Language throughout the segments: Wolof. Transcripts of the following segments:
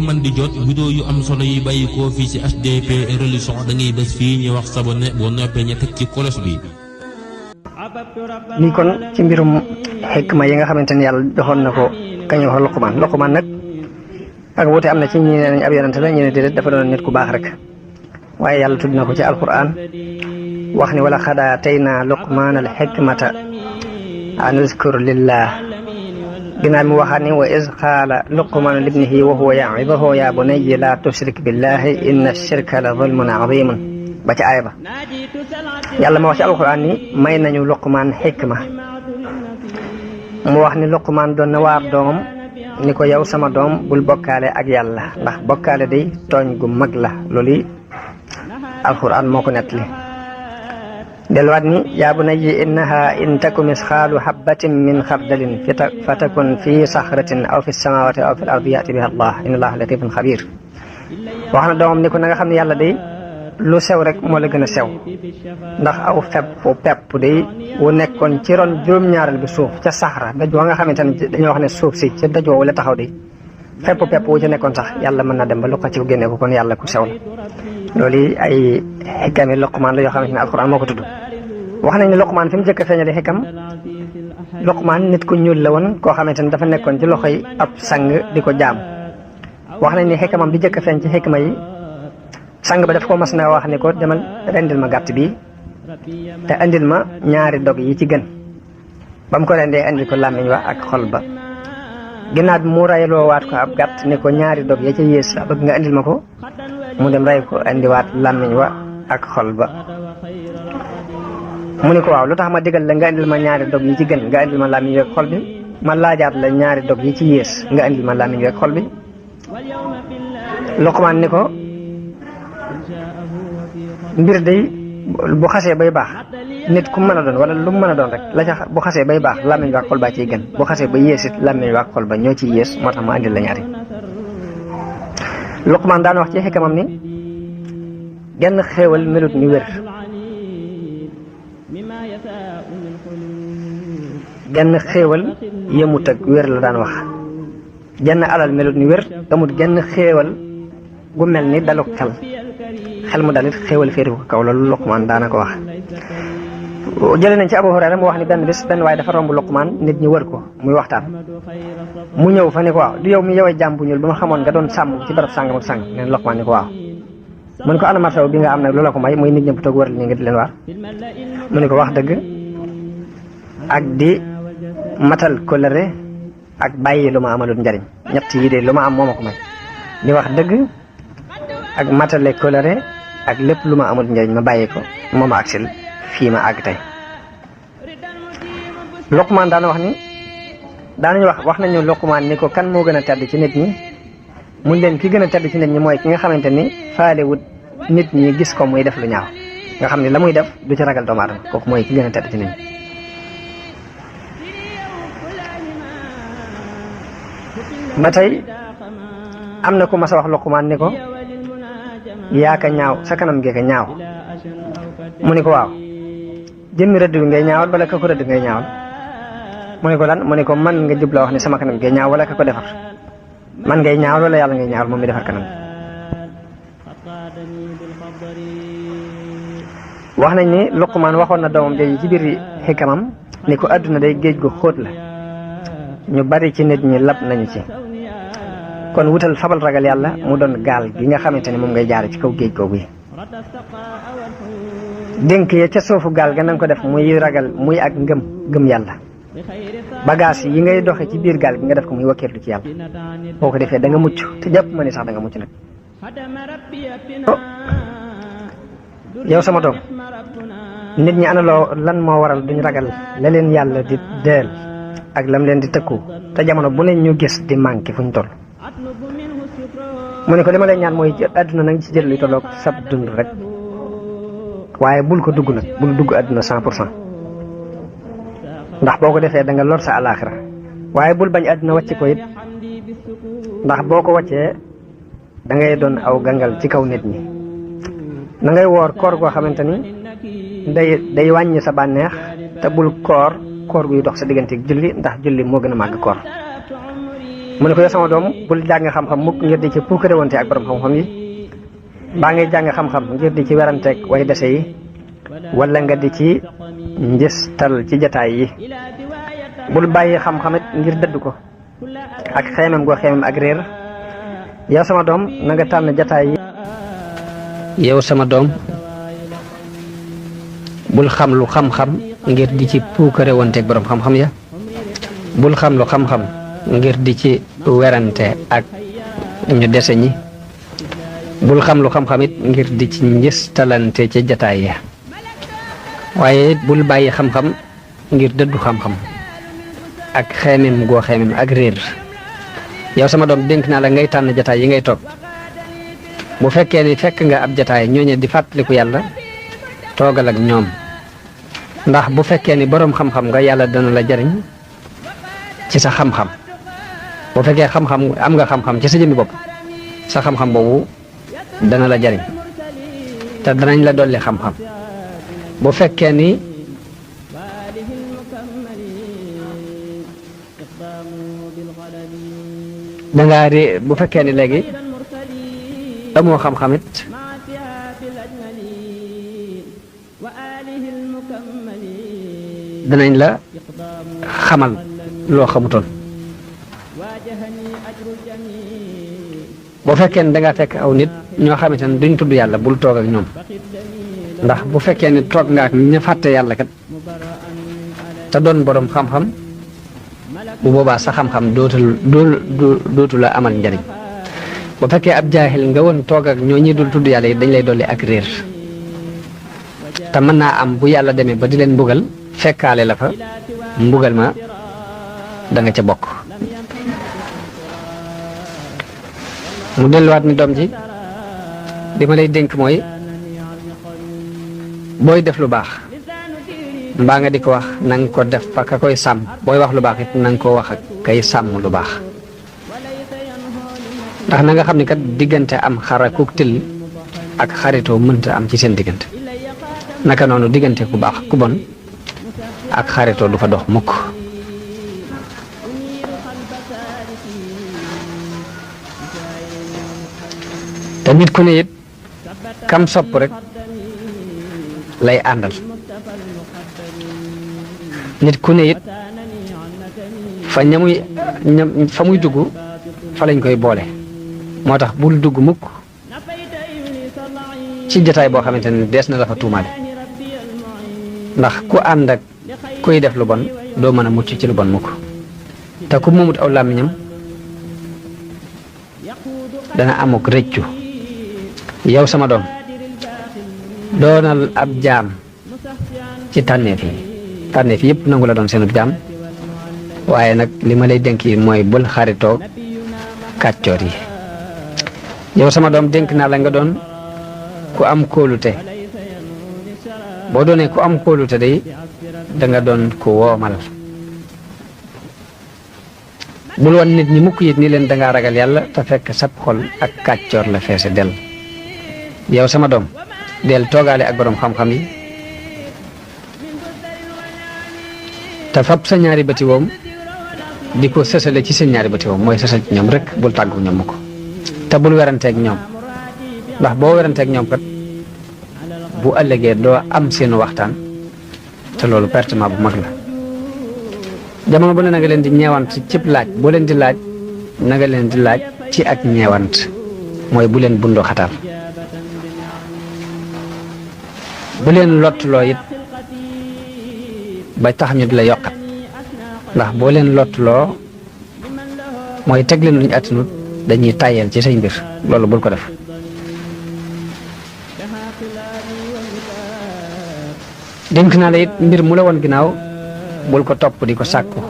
man di jot vidéo yu am solo yi bàyyi ko fii ci HDP religion da ngay bés fii ñu wax sabone boo noppee ñu teg ci kolos bi. lii kon ci mbirum xikma yi nga xamante ni yàlla joxoon na ko kañ wax Luqmaan nag ak wuute am na ci ñi ne nañ ab yonante la ñi ne déedéet dafa doon nit ku baax rek waaye yàlla tudd na ko ci alquran wax ni wala xad aataynaa Luqmaana al xikmata an uzkur lillah ginnaaw mi waxaat ni wa iz qaala Luqmaanu libnihi wa huwa ya'iduhu ya bunayya laa tushrik billahi inna shirka la zulmun azimun ba ci aaya ba yàlla ma wax ci alquran ni may nañu Luqmaan xikma mu wax ni Luqmaan doon na waar doomam ni ko yow sama doom bul bokkaale ak yàlla ndax bokkaale day tooñ gu mag la loolu alquran moo ko nettali delluwaat ni yaa bunayya innaha in taku misqaalu habbatin min xardalin fatakun fi saxratin aw fi samawati aw fi l ardi yati biha allah inna allaha latifun xabir wax na doomam ni ko na nga xam ne yàlla day lu sew rek moo la gën a sew ndax aw pepp day wu nekkoon ci ron juróom-ñaaral bi suuf ca saxra daj wa nga xamante ne dañoo wax ne suuf si ca daj woowu la taxaw day pepp wu ca nekkoon sax yàlla mën na dem ba lu ko ci génne ko kon yàlla ku sew la loolu ay xikam yi Luqmaan la yoo xamante ne alquran moo ko tudd wax nañ ne Luqmaan fi mu njëkk a feeñale xikam Luqmaan nit ku ñuul la woon koo xamante ne dafa nekkoon ci loxoy ab sang di ko jaam wax nañ ne xikamam bi njëkk a feeñ ci xikma yi sang ba daf ko mas na wax ne ko demal rendil ma gàtt bi te andil ma ñaari dog yi ci gën ba mu ko rendee andil ko làmmiñ wa ak xol ba ginnaaw bi mu rayloo waat ko ab gàtt ne ko ñaari dog ya ca yées la bëgg nga andil ma ko mu dem ray ko andiwaat làmmiñ wa ak xol ba mu ne ko waaw lu tax ma digal la nga andil ma ñaari dog yi ci gën nga andil ma làmmiñ wi ak xol bi ma laajaat la ñaari dog yi ci yées nga andil ma làmmiñ wi ak xol bi Luqmaan ni ko mbir day bu xasee bay baax nit ku mën a doon wala lu mu mën a doon rek la ca bu xasee bay baax làmmiñ wa ak xol ba ciy gën bu xasee ba yées it làmmiñ wa ak xol ba ñoo ciy yées moo tax ma andil la ñaari Luqmaan daan wax ci xikamam ni genn xéewal melut ni wér genn xéewal yemut ak wér la daan wax genn alal melut ni wér amut genn xéewal gu mel ni daluk xel mu dalit xéewal féeri ko kaw loolu Luqmaan daana ko wax jëlee nañ ci Abu Hurayra mu wax ni benn bis benn waaye dafa romb Luqmaan nit ñi wër ko muy waxtaan mu ñëw fa ni ko waaw du yow mi yowee jàmm bu ñuul ba ma xamoon nga doon sàmm ci barab sàngam ak sàng neen Luqmaan ni ko waaw mu ne ko ana martaw bi nga am nag loola ko may muy nit ñëpp toog wër li nga di leen waar mu ne ko wax dëgg ak di matal kóllëre ak bàyyi lu ma amalut njariñ ñett yi de lu ma am moo ma ko may di wax dëgg ak matale kóllëre ak lépp lu ma amul njariñ ma bàyyi ko moo ma agsil fii ma àgg tey Luqmaan daana wax ni daanañu wax nañu Luqmaan ni ko kan moo gën a tedd ci nit ñi mun leen ki gën a tedd ci nit ñi mooy ki nga xamante ni faalewut nit ñi gis ko muy def lu ñaaw nga xam ne la muy def du ci ragal doomu aadama kooku mooy ki gën a tedd ci nit ñi ba tey am na ku mas a wax Luqmaan ni ko yaa ka ñaaw sa kanam gee ka ñaaw mu ni ko waaw jëmmi rëdd bi ngay ñaawal wala ka ko rëdd ngay ñaawal mu ni ko lan mu ni ko man nga jubla wax ni sama kanam gee ñaaw wala ka ko defar man ngay ñaawal wala yàlla ngay ñaawal moom mi defar kanam wax nañ ni Luqmaan waxoon na doomam jooju ci biir xikamam ni ko àdduna day géej gu xóot la ñu bari ci nit ñi lab nañu ci kon wutal fabal ragal yàlla mu doon gaal gi nga xamante ni moom ngay jaare ci kaw géej googu yi dénk ya ca suufu gaal ga nanga ko def muy ragal muy ak ngëm yàlla bagage yi ngay doxe ci biir gaal gi nga def ko muy wakkeerlu ci yàlla boo ko defee da nga mucc te jàpp ma ni sax da nga mucc nag yow sama doom nit ñi ana loo lan moo waral duñ ragal la leen yàlla di deel ak lam leen di tëkku te jamono bu ne ñu gis di manqué fuñ toll mu ne ko li ma lay ñaan mooy àdduna nag ci jël li tolloog sab dund rek waaye bul ko dugg nag bul dugg àdduna 100% ndax boo ko defee da nga lor sa alaaxira waaye bul bañ àdduna wàcc ko it ndax boo ko wàccee da ngay doon aw gangal ci kaw nit ñi na ngay woor koor goo xamante ni day wàññi sa bànneex te bul koor guy dox sa diggante julli ndax julli moo gën a màgg koor mu ne ko yow sama doom bul jàng xam-xam mukk ngir di ci puukare wante ak borom xam-xam yi baa ngay jàng xam-xam ngir di ci weranteeg way dese yi wala nga di ci njëstal ci jataay yi bul bàyyi xam-xamit ngir dëdd ko ak xeemem goo xeemem ak réer yow sama doom na nga tànn jataay yi yow sama doom bul xam lu xam-xam ngir di ci puukare wanteeg borom xam-xam ya bul xam lu xam-xam ngir di ci werante ak ñu dese ñi bul xam lu xam-xam it ngir di ci njëstalante ci jataay ya waaye it bul bàyyi xam-xam ngir dëddu xam-xam ak xeemem goo xeemem ak réer yow sama doom dénk naa la ngay tànn jataay yi ngay toog bu fekkee ni fekk nga ab jataay ñooñe di fàttaliku yàlla toogal ak ñoom ndax bu fekkee ni boroom xam-xam nga yàlla dana la jariñ ci sa xam-xam bu fekkee xam-xam am nga xam-xam ci sa jëmmi bopp sa xam-xam boobu dana la jariñ te danañ la dolli xam-xam bu fekkee ni dangaa ré bu fekkee ni léegi amoo xam-xam it danañ la xamal loo xamutoon boo fekkee ni dangaa fekk aw nit ñoo xamante ne duñ tudd yàlla bul toog ak ñoom ndax bu fekkee ni toog nga ak ña fàtte yàlla kat te doon boroom xam-xam bu boobaa sa xam-xam dootu la amal njariñ bu fekkee ab jaahil nga woon toog ak ñoo ñi dul tudd yàlla yi dañ lay dolli ak réer te mën naa am bu yàlla demee ba di leen mbugal fekkaale la fa mbugal ma da nga ca bokk mu delluwaat ni doom ji li ma lay dénk mooy booy def lu baax mbaa nga di ko wax na nga ko def fa ka koy sàmm booy wax lu baax it na nga ko wax ak kay sàmm lu baax ndax na nga xam ni kat diggante am xarakuk till ak xaritoo mënta am ci seen diggante naka noonu diggante ku baax ku bon ak xaritoo du fa dox mukk te nit ku ne it kam sopp rek lay àndal nit ku ne it fa fa muy dugg fa lañ koy boole moo tax bul dugg mukk ci jotaay boo xamante ne dees na la fa tuumaale ndax ku ànd ak kuy def lu bon doo mën a mucc ci lu bon mukk te ku moomut aw làmmiñam dana amuk rëccu yow sama doom doonal ab jaam ci tànneef yëpp nangu la doon seenub jaam waaye nag li ma lay dénk yi mooy bul xaritoo kàccoor yi yow sama doom dénk naa la nga doon ku am kóolute boo doonee ku am kóolute day da nga doon ku woomal bul woon nit ñi mukk yit ni leen dangaa ragal yàlla te fekk sab xol ak kàccoor la feese del yow sama doom del toogaale ak boroom xam-xam yi te fab sa ñaari bëti woom di ko sësale ci seen ñaari bëti woom mooy sësal ci ñoom rek bul tàggu ñoom ko te bul weranteeg ñoom ndax boo weranteeg ñoom kat bu ëllëgee doo am seenu waxtaan te loolu pertement bu mag la jamono bu ne na nga leen di ñeewant cib laaj boo leen di laaj na nga leen di laaj ci ak ñeewant mooy bu leen bundoo xatal bu leen lottuloo it ba tax ñu di la yokkat ndax boo leen lottuloo mooy teg leen luñu attinut dañuy tàyyeel ci say mbir loolu bul ko def dénk naa la it mbir mu la woon ginnaaw bul ko topp di ko sàkku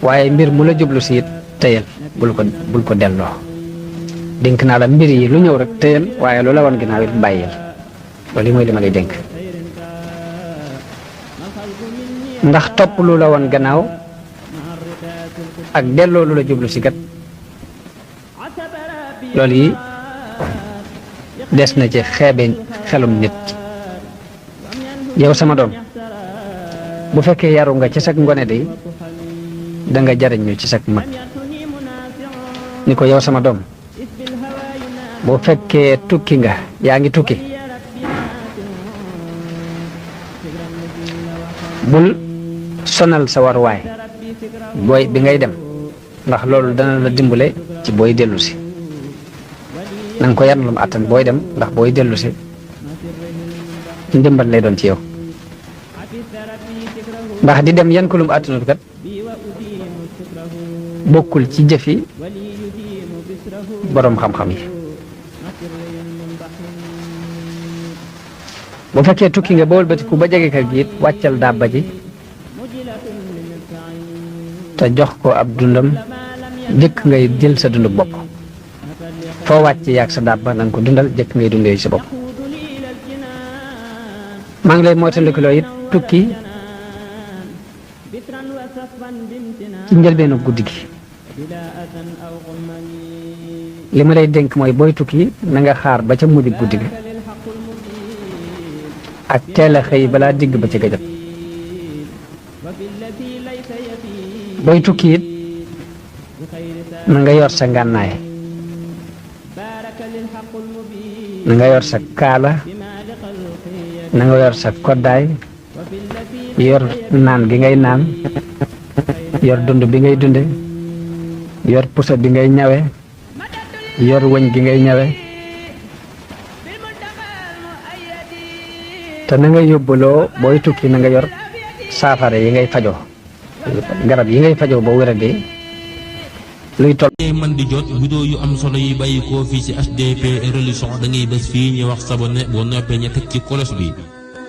waaye mbir mu la jublu si it tëyal bul ko delloo dénk naa la mbir yi lu ñëw rek tëyal waaye lu la woon ginnaaw it bàyyil loolu mooy li ma lay dénk ndax topp lu la woon gannaaw ak delloo lu la jublu si gat loolu yi des na ci xeebe xelum nit yow sama doom bu fekkee yaru nga ci sag ngone day da nga jariñu ci sag mag ni ko yow sama doom boo fekkee tukki nga yaa ngi tukki bul sonal sa waruwaay bi ngay dem ndax loolu dana la dimbale ci booy dellu si na nga ko yan lu mu àttan booy dem ndax booy dellu si ndimbal lay doon ci yow ndax di dem yan ko lu mu àttanut kat bokkul ci jëfi boroom xam-xam yi bu fekkee tukki nga ba wëlbatiku ba jege kër gi it wàccal dàbba ji te jox ko ab dundam jëkk ngay jël sa dundu bopp foo wàcc yaag sa dàbba na nga ko dundal jëkk ngay dundee sa bopp maa ngi lay moytandikuloo it tukki ci njëlbeenu guddi gi li ma lay dénk mooy booy tukki na nga xaar ba ca mujj guddi gi ak teel a xëy balaa digg ba ci gëjëb booy tukki it na nga yor sa ngànnaay na nga yor sa kaala na nga yor sa koddaay yor naan gi ngay naan yor dund bi ngay dunde yor pusa bi ngay ñawe yor wëñ gi ngay ñawe te na nga yóbbaloo booy tukki na nga yor saafara yi ngay fajoo garab yi ngay fajoo ba wéradee luy toll man di jot vidéo yu am solo yi bàyyi koo fii ci HDP religion da ngay bés fii ñu wax sabonné boo noppee ñu teg ci kolos bi